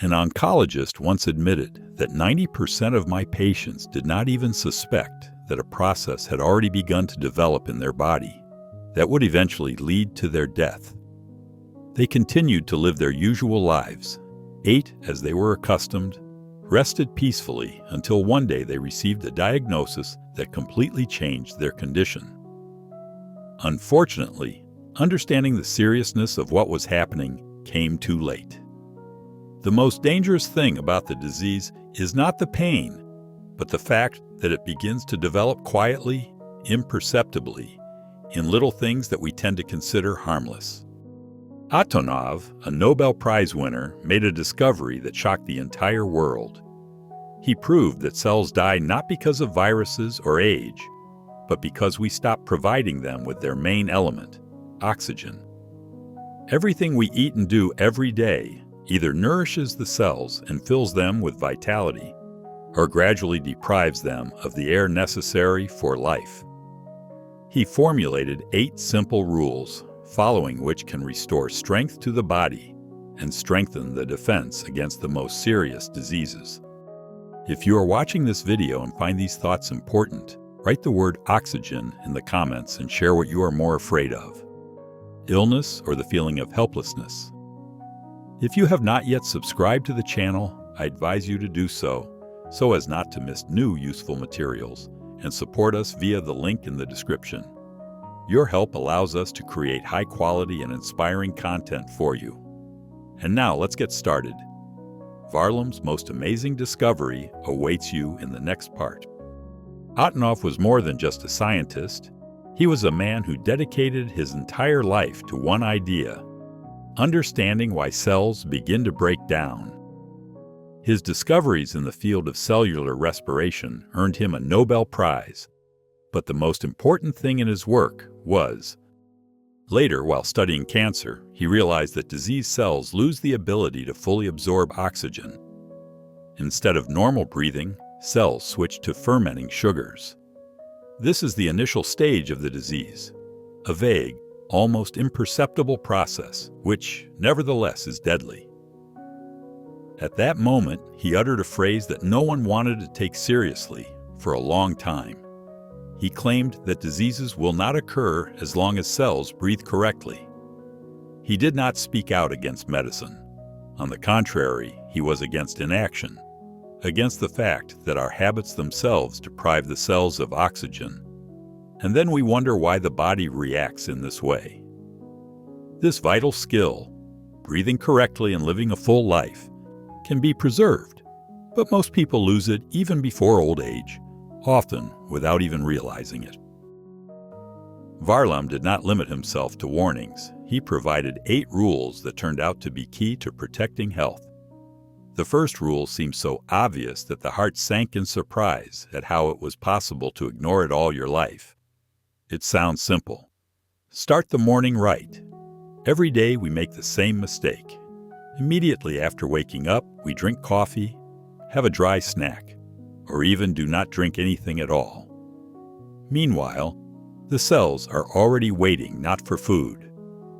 An oncologist once admitted that 90% of my patients did not even suspect that a process had already begun to develop in their body that would eventually lead to their death. They continued to live their usual lives, ate as they were accustomed, rested peacefully until one day they received a diagnosis that completely changed their condition. Unfortunately, understanding the seriousness of what was happening came too late. The most dangerous thing about the disease is not the pain, but the fact that it begins to develop quietly, imperceptibly, in little things that we tend to consider harmless. Otto, a Nobel Prize winner, made a discovery that shocked the entire world. He proved that cells die not because of viruses or age, but because we stop providing them with their main element, oxygen. Everything we eat and do every day either nourishes the cells and fills them with vitality, or gradually deprives them of the air necessary for life. He formulated 8 simple rules, following which can restore strength to the body and strengthen the defense against the most serious diseases. If you are watching this video and find these thoughts important, write the word oxygen in the comments and share what you are more afraid of: illness or the feeling of helplessness. If you have not yet subscribed to the channel, I advise you to do so as not to miss new useful materials, and support us via the link in the description. Your help allows us to create high-quality and inspiring content for you. And now let's get started. Varlam's most amazing discovery awaits you in the next part. Otto was more than just a scientist. He was a man who dedicated his entire life to one idea: understanding why cells begin to break down. His discoveries in the field of cellular respiration earned him a Nobel Prize, but the most important thing in his work was, later, while studying cancer, he realized that diseased cells lose the ability to fully absorb oxygen. Instead of normal breathing, cells switch to fermenting sugars. This is the initial stage of the disease, a vague, almost imperceptible process, which, nevertheless, is deadly. At that moment, he uttered a phrase that no one wanted to take seriously for a long time. He claimed that diseases will not occur as long as cells breathe correctly. He did not speak out against medicine. On the contrary, he was against inaction, against the fact that our habits themselves deprive the cells of oxygen. And then we wonder why the body reacts in this way. This vital skill, breathing correctly and living a full life, can be preserved, but most people lose it even before old age, often without even realizing it. Varlam did not limit himself to warnings. He provided 8 rules that turned out to be key to protecting health. The first rule seemed so obvious that the heart sank in surprise at how it was possible to ignore it all your life. It sounds simple. Start the morning right. Every day we make the same mistake. Immediately after waking up, we drink coffee, have a dry snack, or even do not drink anything at all. Meanwhile, the cells are already waiting not for food,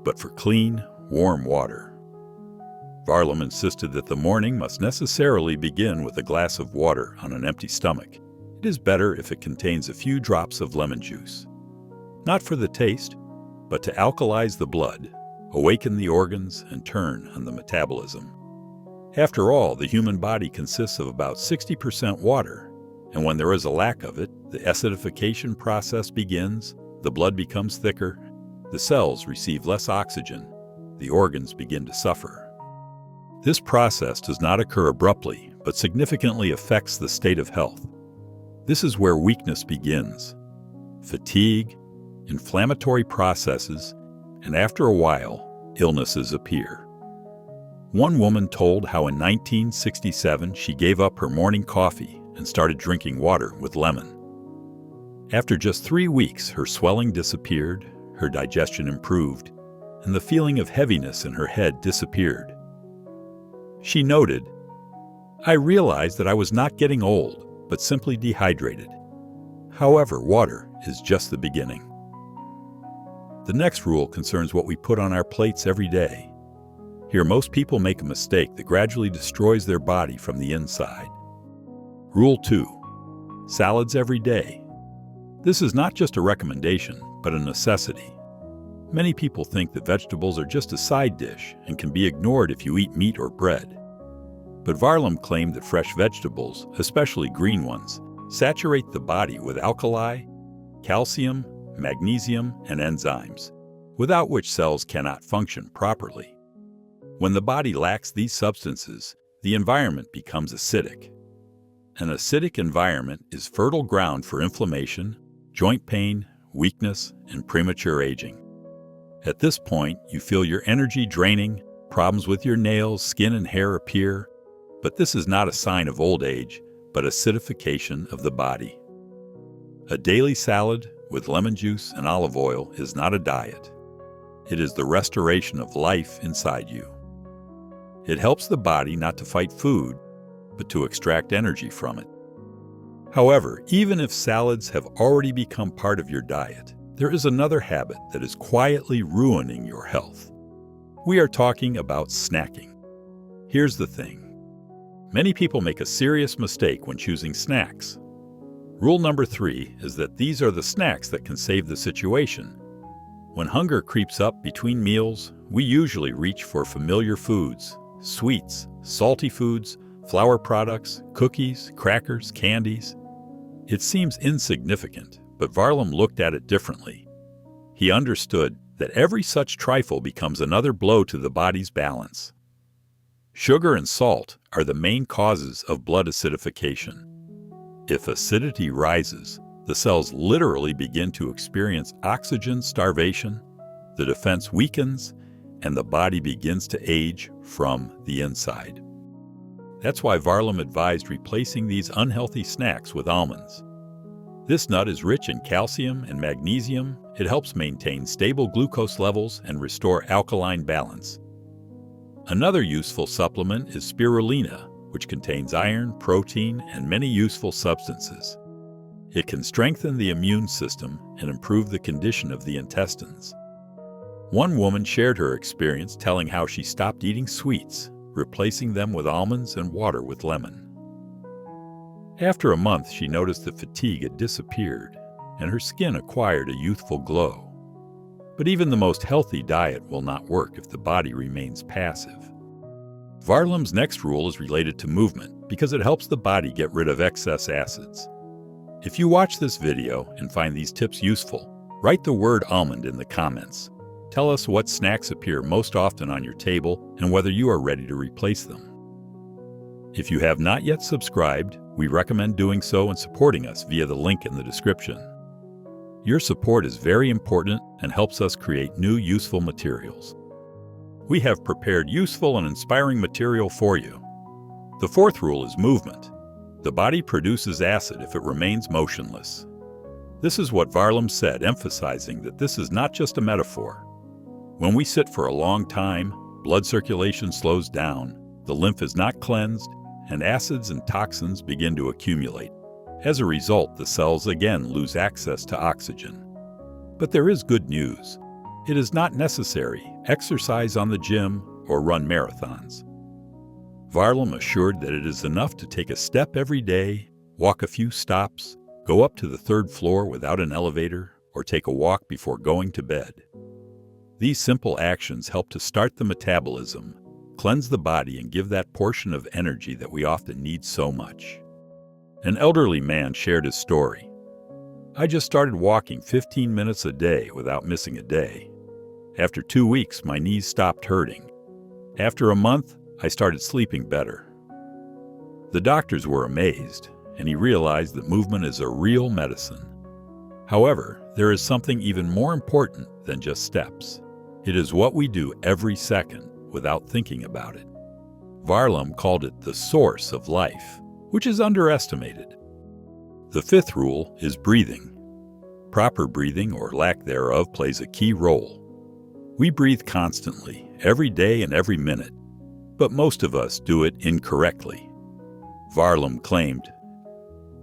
but for clean, warm water. Varlam insisted that the morning must necessarily begin with a glass of water on an empty stomach. It is better if it contains a few drops of lemon juice. Not for the taste, but to alkalize the blood, awaken the organs, and turn on the metabolism. After all, the human body consists of about 60% water, and when there is a lack of it, the acidification process begins, the blood becomes thicker, the cells receive less oxygen, the organs begin to suffer. This process does not occur abruptly, but significantly affects the state of health. This is where weakness begins. Fatigue, inflammatory processes, and after a while, illnesses appear. One woman told how in 1967 she gave up her morning coffee and started drinking water with lemon. After just 3 weeks, her swelling disappeared, her digestion improved, and the feeling of heaviness in her head disappeared. She noted, "I realized that I was not getting old, but simply dehydrated. However, water is just the beginning." The next rule concerns what we put on our plates every day. Here, most people make a mistake that gradually destroys their body from the inside. Rule 2. Salads every day. This is not just a recommendation, but a necessity. Many people think that vegetables are just a side dish and can be ignored if you eat meat or bread. But Varlam claimed that fresh vegetables, especially green ones, saturate the body with alkali, calcium, magnesium, and enzymes, without which cells cannot function properly. When the body lacks these substances, the environment becomes acidic. An acidic environment is fertile ground for inflammation, joint pain, weakness, and premature aging. At this point, you feel your energy draining, problems with your nails, skin, and hair appear, but this is not a sign of old age, but acidification of the body. A daily salad with lemon juice and olive oil is not a diet. It is the restoration of life inside you. It helps the body not to fight food, but to extract energy from it. However, even if salads have already become part of your diet, there is another habit that is quietly ruining your health. We are talking about snacking. Here's the thing. Many people make a serious mistake when choosing snacks. Rule number 3 is that these are the snacks that can save the situation. When hunger creeps up between meals, we usually reach for familiar foods, sweets, salty foods, flour products, cookies, crackers, candies. It seems insignificant, but Varlam looked at it differently. He understood that every such trifle becomes another blow to the body's balance. Sugar and salt are the main causes of blood acidification. If acidity rises, the cells literally begin to experience oxygen starvation, the defense weakens, and the body begins to age from the inside. That's why Varlam advised replacing these unhealthy snacks with almonds. This nut is rich in calcium and magnesium. It helps maintain stable glucose levels and restore alkaline balance. Another useful supplement is spirulina, which contains iron, protein, and many useful substances. It can strengthen the immune system and improve the condition of the intestines. One woman shared her experience telling how she stopped eating sweets, replacing them with almonds and water with lemon. After a month, she noticed that fatigue had disappeared, and her skin acquired a youthful glow. But even the most healthy diet will not work if the body remains passive. Varlam's next rule is related to movement because it helps the body get rid of excess acids. If you watch this video and find these tips useful, write the word almond in the comments. Tell us what snacks appear most often on your table and whether you are ready to replace them. If you have not yet subscribed, we recommend doing so and supporting us via the link in the description. Your support is very important and helps us create new useful materials. We have prepared useful and inspiring material for you. The fourth rule is movement. The body produces acid if it remains motionless. This is what Varlam said, emphasizing that this is not just a metaphor. When we sit for a long time, blood circulation slows down, the lymph is not cleansed, and acids and toxins begin to accumulate. As a result, the cells again lose access to oxygen. But there is good news. It is not necessary exercise on the gym or run marathons. Varlam assured that it is enough to take a step every day, walk a few stops, go up to the 3rd floor without an elevator, or take a walk before going to bed. These simple actions help to start the metabolism, cleanse the body, and give that portion of energy that we often need so much. An elderly man shared his story. I just started walking 15 minutes a day without missing a day. After 2 weeks, my knees stopped hurting. After a month, I started sleeping better. The doctors were amazed, and he realized that movement is a real medicine. However, there is something even more important than just steps. It is what we do every second without thinking about it. Varlam called it the source of life, which is underestimated. The 5th rule is breathing. Proper breathing, or lack thereof, plays a key role. We breathe constantly, every day and every minute, but most of us do it incorrectly. Varlam claimed,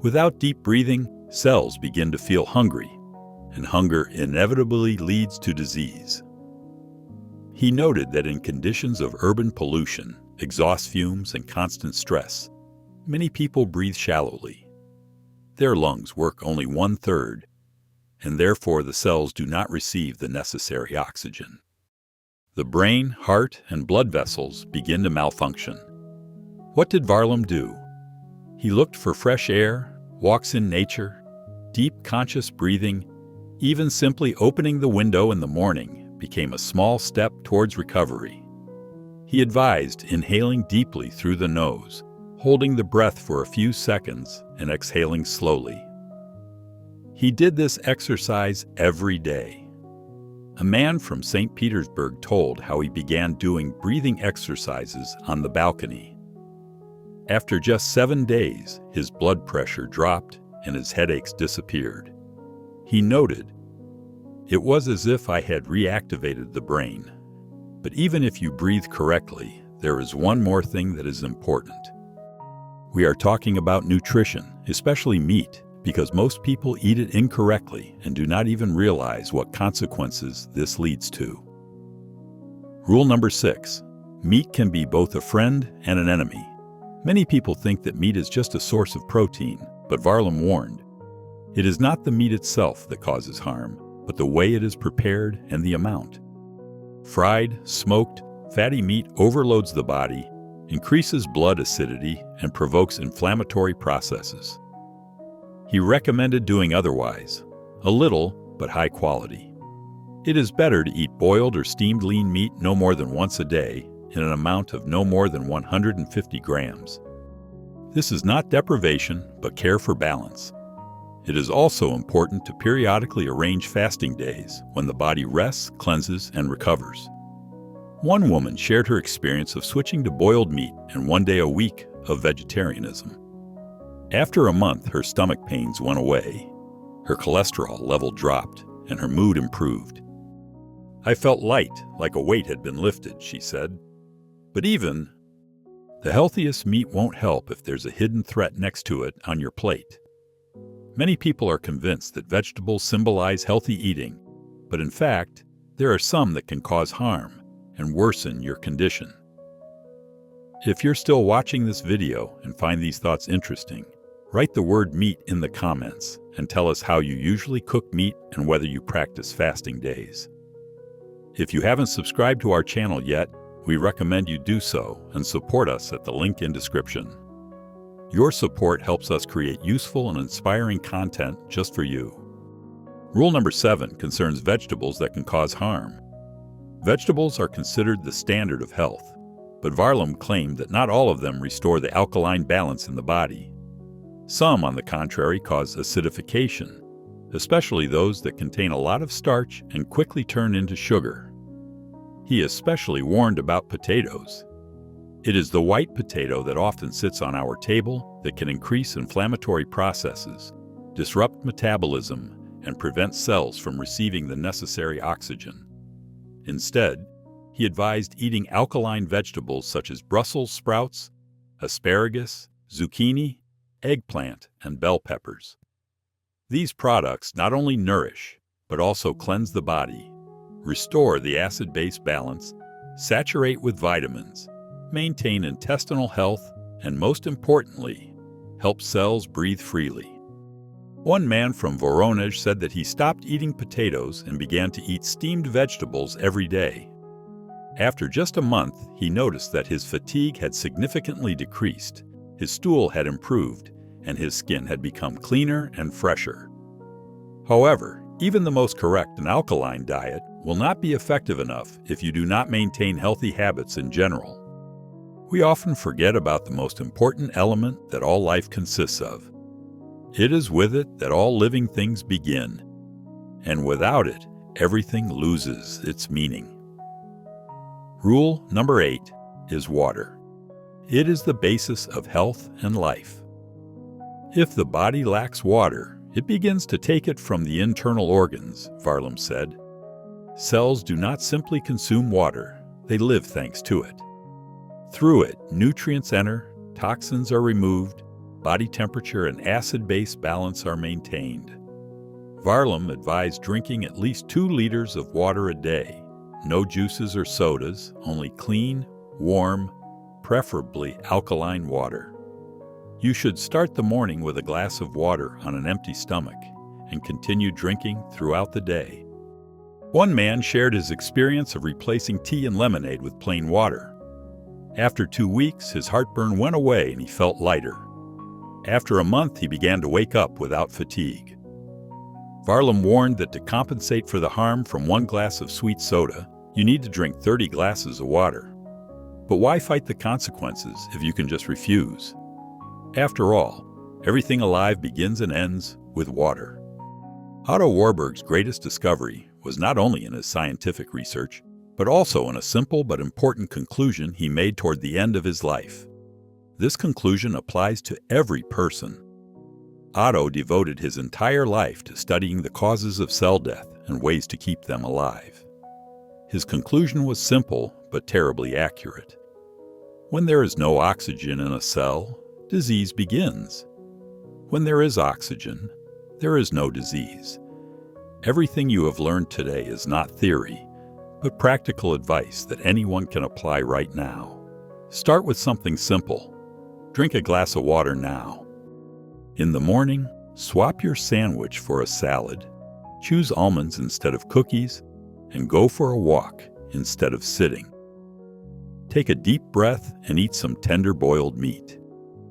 without deep breathing, cells begin to feel hungry, and hunger inevitably leads to disease. He noted that in conditions of urban pollution, exhaust fumes, and constant stress, many people breathe shallowly. Their lungs work only 1/3, and therefore the cells do not receive the necessary oxygen. The brain, heart, and blood vessels begin to malfunction. What did Varlam do? He looked for fresh air, walks in nature, deep conscious breathing. Even simply opening the window in the morning became a small step towards recovery. He advised inhaling deeply through the nose, holding the breath for a few seconds and exhaling slowly. He did this exercise every day. A man from St. Petersburg told how he began doing breathing exercises on the balcony. After just 7 days, his blood pressure dropped and his headaches disappeared. He noted, "It was as if I had reactivated the brain." But even if you breathe correctly, there is one more thing that is important. We are talking about nutrition, especially meat, because most people eat it incorrectly and do not even realize what consequences this leads to. Rule number 6. Meat can be both a friend and an enemy. Many people think that meat is just a source of protein, but Varlam warned, it is not the meat itself that causes harm, but the way it is prepared and the amount. Fried, smoked, fatty meat overloads the body, increases blood acidity, and provokes inflammatory processes. He recommended doing otherwise, a little, but high quality. It is better to eat boiled or steamed lean meat no more than once a day in an amount of no more than 150 grams. This is not deprivation, but care for balance. It is also important to periodically arrange fasting days when the body rests, cleanses, and recovers. One woman shared her experience of switching to boiled meat and 1 day a week of vegetarianism. After a month, her stomach pains went away, her cholesterol level dropped, and her mood improved. "I felt light, like a weight had been lifted," she said. But even the healthiest meat won't help if there's a hidden threat next to it on your plate. Many people are convinced that vegetables symbolize healthy eating, but in fact, there are some that can cause harm and worsen your condition. If you're still watching this video and find these thoughts interesting, write the word meat in the comments and tell us how you usually cook meat and whether you practice fasting days. If you haven't subscribed to our channel yet, we recommend you do so and support us at the link in description. Your support helps us create useful and inspiring content just for you. Rule number 7 concerns vegetables that can cause harm. Vegetables are considered the standard of health, but Varlam claimed that not all of them restore the alkaline balance in the body. Some, on the contrary, cause acidification, especially those that contain a lot of starch and quickly turn into sugar. He especially warned about potatoes. It is the white potato that often sits on our table that can increase inflammatory processes, disrupt metabolism, and prevent cells from receiving the necessary oxygen. Instead, he advised eating alkaline vegetables such as Brussels sprouts, asparagus, zucchini, eggplant, and bell peppers. These products not only nourish, but also cleanse the body, restore the acid-base balance, saturate with vitamins, maintain intestinal health, and most importantly, help cells breathe freely. One man from Voronezh said that he stopped eating potatoes and began to eat steamed vegetables every day. After just a month, he noticed that his fatigue had significantly decreased, his stool had improved, and his skin had become cleaner and fresher. However, even the most correct and alkaline diet will not be effective enough if you do not maintain healthy habits in general. We often forget about the most important element that all life consists of. It is with it that all living things begin, and without it, everything loses its meaning. Rule number 8 is water. It is the basis of health and life. If the body lacks water, it begins to take it from the internal organs, Varlam said. Cells do not simply consume water, they live thanks to it. Through it, nutrients enter, toxins are removed, body temperature and acid-base balance are maintained. Varlam advised drinking at least 2 liters of water a day, no juices or sodas, only clean, warm, preferably alkaline water. You should start the morning with a glass of water on an empty stomach and continue drinking throughout the day. One man shared his experience of replacing tea and lemonade with plain water. After 2 weeks, his heartburn went away and he felt lighter. After a month, he began to wake up without fatigue. Varlam warned that to compensate for the harm from 1 glass of sweet soda, you need to drink 30 glasses of water. But why fight the consequences if you can just refuse? After all, everything alive begins and ends with water. Otto Warburg's greatest discovery was not only in his scientific research, but also in a simple but important conclusion he made toward the end of his life. This conclusion applies to every person. Otto devoted his entire life to studying the causes of cell death and ways to keep them alive. His conclusion was simple but terribly accurate. When there is no oxygen in a cell, disease begins. When there is oxygen, there is no disease. Everything you have learned today is not theory, but practical advice that anyone can apply right now. Start with something simple. Drink a glass of water now. In the morning, swap your sandwich for a salad, choose almonds instead of cookies, and go for a walk instead of sitting. Take a deep breath and eat some tender boiled meat.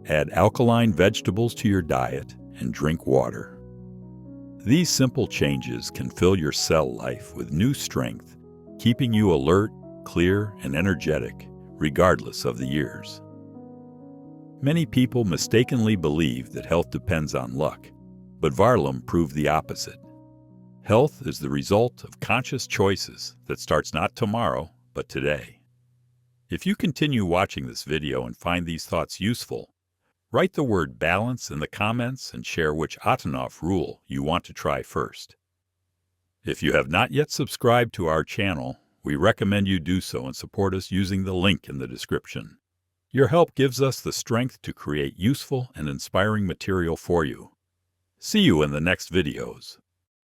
Add alkaline vegetables to your diet and drink water. These simple changes can fill your cell life with new strength, keeping you alert, clear, and energetic, regardless of the years. Many people mistakenly believe that health depends on luck, but Varlam proved the opposite. Health is the result of conscious choices that starts not tomorrow, but today. If you continue watching this video and find these thoughts useful, write the word balance in the comments and share which Ottonov rule you want to try first. If you have not yet subscribed to our channel, we recommend you do so and support us using the link in the description. Your help gives us the strength to create useful and inspiring material for you. See you in the next videos.